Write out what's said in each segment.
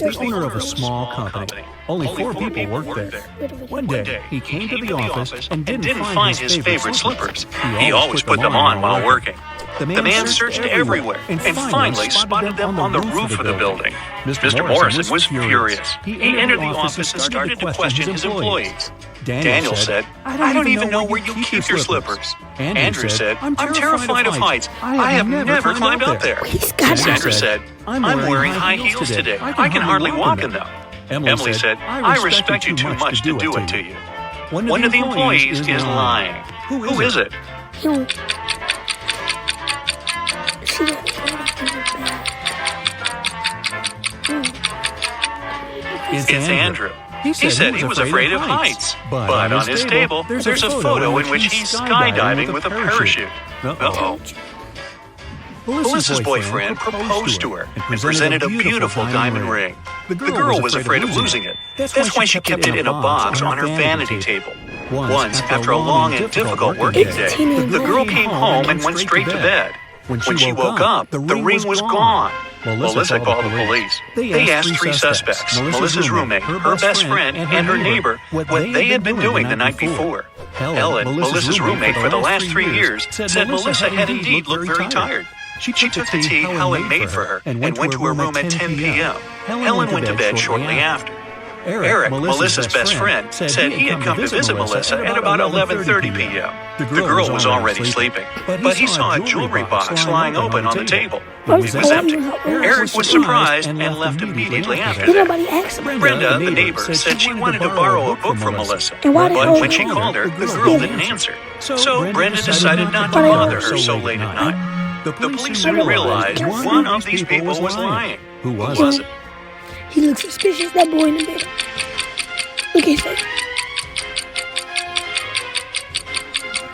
the owner of a small company. Only 4 people worked there. One day, he came to the office and didn't find his favorite slippers. He always put them on while working. The man searched everywhere and finally spotted them on the roof of the building. Mr. Morrison was furious. He entered the office and started to question his employees. Daniel said, "I don't even know where you keep your slippers." Andrew said, "I'm terrified of heights. I have never climbed up there." Sandra said, "I'm wearing high heels today. I can hardly walk in them." Emily said, "I respect you too much to do it to you." One of the employees is lying. Who is it? It's Andrew. He said he was afraid of heights. But on his table, there's a photo in which he's skydiving with a parachute. Uh-oh. Melissa's boyfriend proposed to her and presented a beautiful diamond ring. The girl was afraid of losing it. That's why she kept it in a box on her vanity table. Once, after a long and difficult working day, the girl came home and went straight to bed. When she woke up, the ring was gone. Melissa called the police. They asked 3 suspects, Melissa's roommate, her best friend, and her neighbor, what they had been doing the night before. Helen, Melissa's roommate for the last 3 years, said Melissa had indeed looked very tired. She took the tea Helen made for her and went to her room at 10 p.m. Helen went to bed shortly after. Eric, Melissa's best friend, said he had come to visit Melissa at about 11:30 p.m. The girl was already sleeping, but he saw a jewelry box lying open on the table. It was empty. Eric was surprised and left immediately after that. Brenda, the neighbor, said she wanted to borrow a book from Melissa, but when she called her, the girl didn't answer. So Brenda decided not to bother her so late at night. The police soon realized one of these people was lying. Who was it? He looks suspicious, that boy in the middle. Look at his face.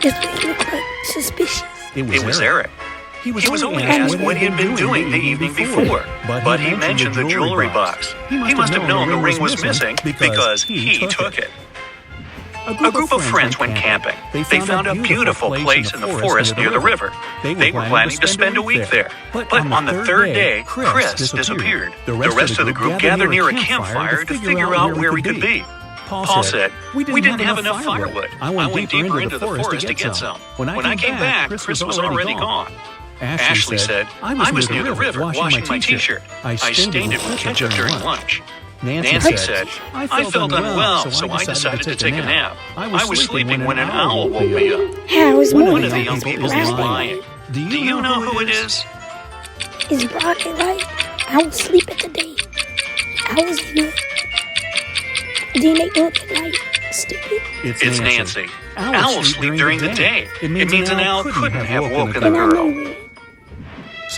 That's what he looked like, suspicious. It was Eric. He was only asked what he had been doing the evening before, but he mentioned the jewelry box. He must have known the ring was missing because he took it. A group of friends went camping. They found a beautiful place in the forest near the river. They were planning to spend a week there. But on the 3rd day, Chris disappeared. The rest of the group gathered near a campfire to figure out where he could be. Paul said, "We didn't have enough firewood. I went deeper into the forest to get some. When I came back, Chris was already gone." Ashley said, "I was near the river washing my t-shirt. I stained it with ketchup during lunch." Nancy said, "I felt unwell, so I decided to take a nap. I was sleeping when an owl woke me up." One of the young people is lying. Do you know who it is? It's broad daylight. I was asleep at the day. I was in it. Didn't they go up at night? Stupid. It's Nancy. Owls sleep during the day. It means an owl couldn't have woken the girl.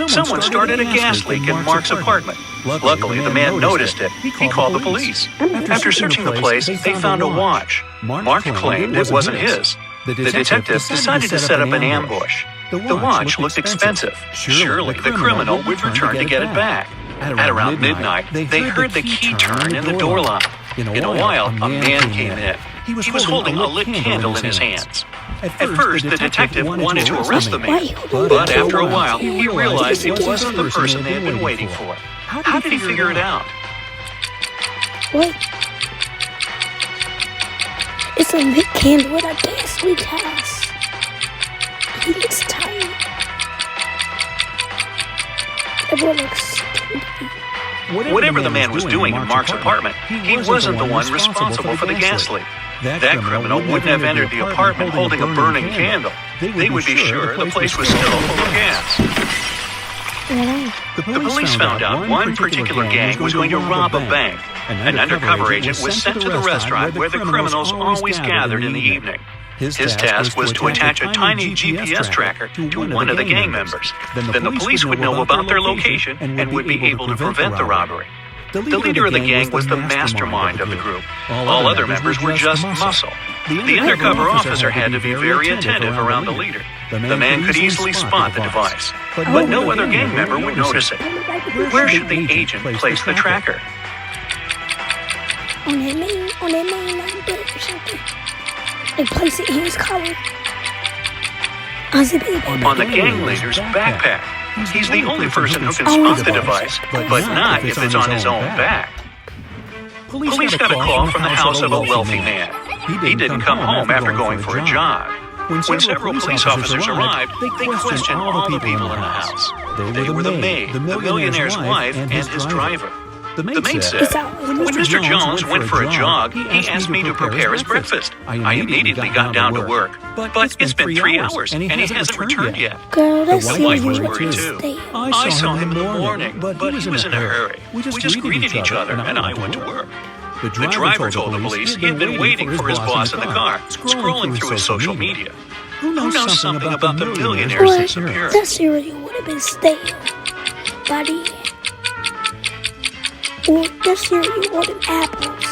Someone started a gas leak in Mark's apartment. Luckily, the man noticed it. He called the police. After searching the place, they found a watch. Mark claimed it wasn't his. The detectives decided to set up an ambush. The watch looked expensive. Surely the criminal would return to get it back. At around midnight, they heard the key turn in the door lock. In a while, a man came in. He was holding a lit candle in his hands. At first, the detective wanted to arrest the man, but after a while, he realized he wasn't the person they had been waiting for. How did he figure it out? What? It's a lit candle at a gas leak house. He looks tired. Everyone looks stupid. Whatever the man was doing in Mark's apartment, he wasn't the one responsible for the gas leak. That criminal wouldn't have entered the apartment holding a burning candle. They would be sure the place was still full of gas. The police found out one particular gang was going to rob a bank. An undercover agent was sent to the restaurant where the criminals always gathered in the evening. His task was to attach a tiny GPS tracker to one of the gang members. Then the police would know about their location and would be able to prevent the robbery. The leader of the gang was the mastermind of the group. All other members were just muscle. The undercover officer had to be very attentive around the leader. The man could easily spot the device, but no other gang member would notice it. Where should the agent place the tracker? On that main line bed or something. They place it in his collar. On the gang leader's backpack. He's the only person who can spot the device, but not if it's on his own back. Police got a call from the house of a wealthy man. He didn't come home after going for a jog. When several police officers arrived, they questioned all the people in the house. They were the maid, the millionaire's wife, and his driver. The maid said, "When Mr. Jones went for a jog, he asked me to prepare his breakfast. I immediately got down to work. But it's been 3 hours, and he hasn't returned yet." Girl, The that's wife was serious. worried too. "I saw him in the morning, but he was in a hurry. We just greeted each other, and I went to work." The driver told the police he had been waiting for his boss in the car, scrolling through his social media. Who knows something about the millionaire's Boy, disappearance? that cereal would have been stale by the end. Or that cereal or them apples.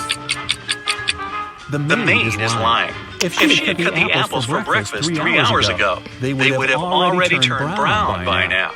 The maid is lying. If she had cut the apples for breakfast 3 hours ago, they would have already turned brown by now.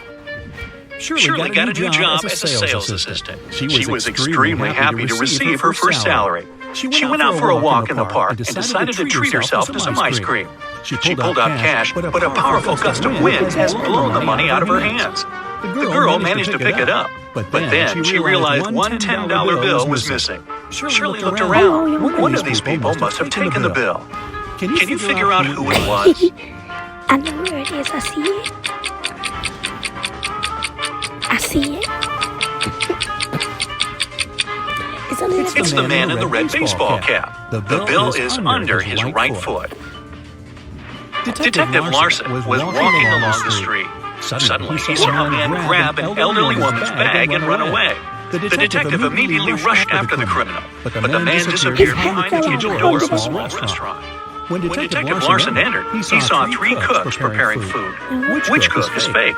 Shirley got a new job as a sales assistant. She was extremely happy to receive her first salary. She went out for a walk in the park and decided to treat herself to some ice cream. She pulled out cash, but a powerful gust of wind has blown the money out of her hands. The girl managed to pick it up, but then she realized one $10 bill was missing. Shirley looked around. One of these people must have taken the bill. Can you figure out who it was? I know where it is. I see it. I see it. It's the man in the red baseball cap. The bill is under his right foot. Detective Larson was walking along the street. Suddenly, he saw a man grab an elderly woman's bag and run away. The detective immediately rushed after the criminal, but the man disappeared behind the kitchen door of a small restaurant. When Detective Larson entered, he saw 3 cooks preparing food. Which cook is fake?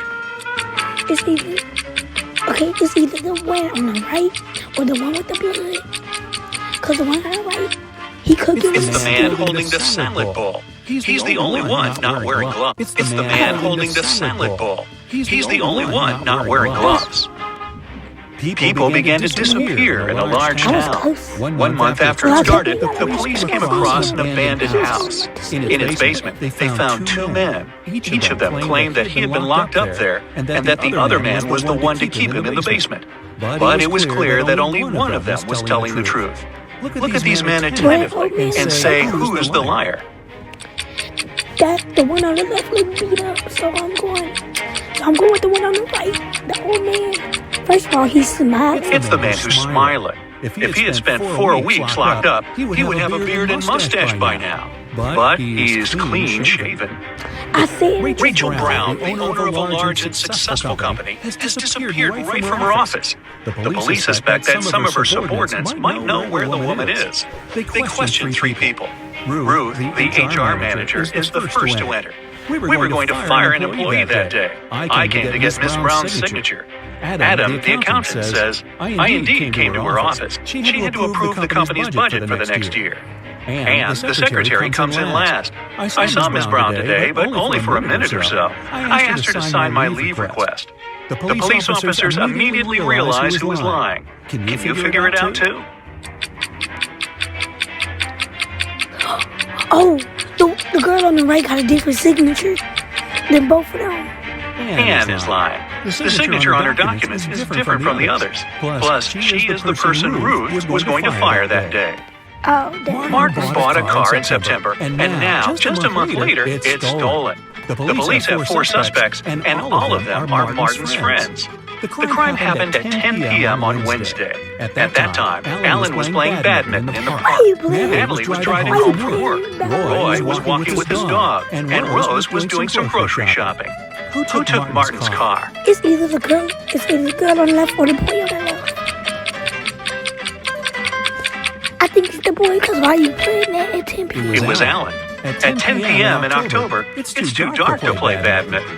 It's either the one on the right or the one with the blood. Because the one on the right, he cooking It's the man holding the salad bowl. He's the only one not wearing gloves. It's the man holding the salad bowl. He's the only one not wearing gloves. People began to disappear in a large town. 1 month after it started, the police came across an abandoned house. In its basement, they found 2 men. Each of them claimed that he had been locked up there and that the other man was the one to keep him in the basement. But it was clear that only one of them was telling the truth. Look at these men attentively and say who's the liar. The one on the left looked beat up, so I'm going with the one on the right, the old man. First of all, he's smiling. It's the man who's smiling. If he had spent 4 weeks locked up, he would have a beard and mustache by now. But he is clean shaven. I said, Rachel Brown, the owner of a large and successful company, has disappeared right from her office. The police suspect that some of her subordinates might know where the woman is. They questioned 3 people. Ruth, the HR manager, is the first to enter. We were going to fire an employee that day. I came to get Miss Brown's signature. Adam, the accountant, says, I indeed came to her office. She had to approve the company's budget for the next year. And the secretary comes in last. I saw Miss Brown today, but only for a minute or so. I asked her to sign my leave request. The police officers immediately realized who was lying. Can you figure it out too? oh, the girl on the right got a different signature than both of them. Anne is lying. The signature on her documents is different from the others. Plus, she is the person Ruth was going to fire that day. Oh, damn. Martin bought a car in September, and now, just a month later, it's stolen. The police have 4 suspects, and all of them are Martin's friends. The crime happened at 10 p.m. on Wednesday. At that time, Alan was playing badminton in the park. Natalie was driving home from work. Roy was walking with his dog, and Rose was doing some grocery shopping. Who took Martin's car? It's either the girl on the left or the boy on the left. I think it's the boy, because why are you playing that at 10 p.m.? It was Alan. At 10 p.m. in October, it's too dark to play badminton.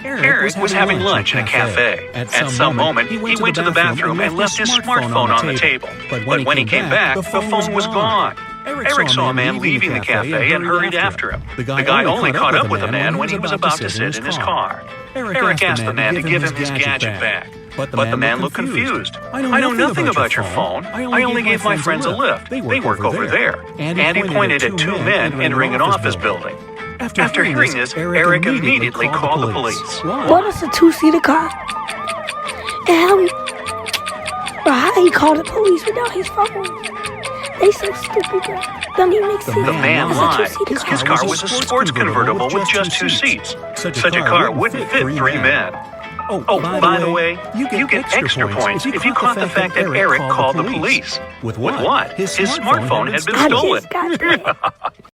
Eric was having lunch in a cafe. At some moment, he went to the bathroom and left his smartphone on the table. But when he came back, the phone was gone. Eric saw a man leaving the cafe and hurried after him. The guy only caught up with the man when he was about to sit in his car. Eric asked the man to give him his gadget back. But the man looked confused. I know nothing about your phone. I only gave my friends a lift. They work over there. And he pointed at 2 men entering an office building. After hearing this, Eric immediately called the police. What is a 2-seater car? And Bro, how he called the police without his phone? They so stupid, bro. Don't even make sense. The man lied. His His car was a sports convertible with just 2 seats. Such a car wouldn't fit 3 men. Oh, by the way, you get extra points if you caught the fact that Eric called the police. With what? His smartphone had been I stolen. just got that.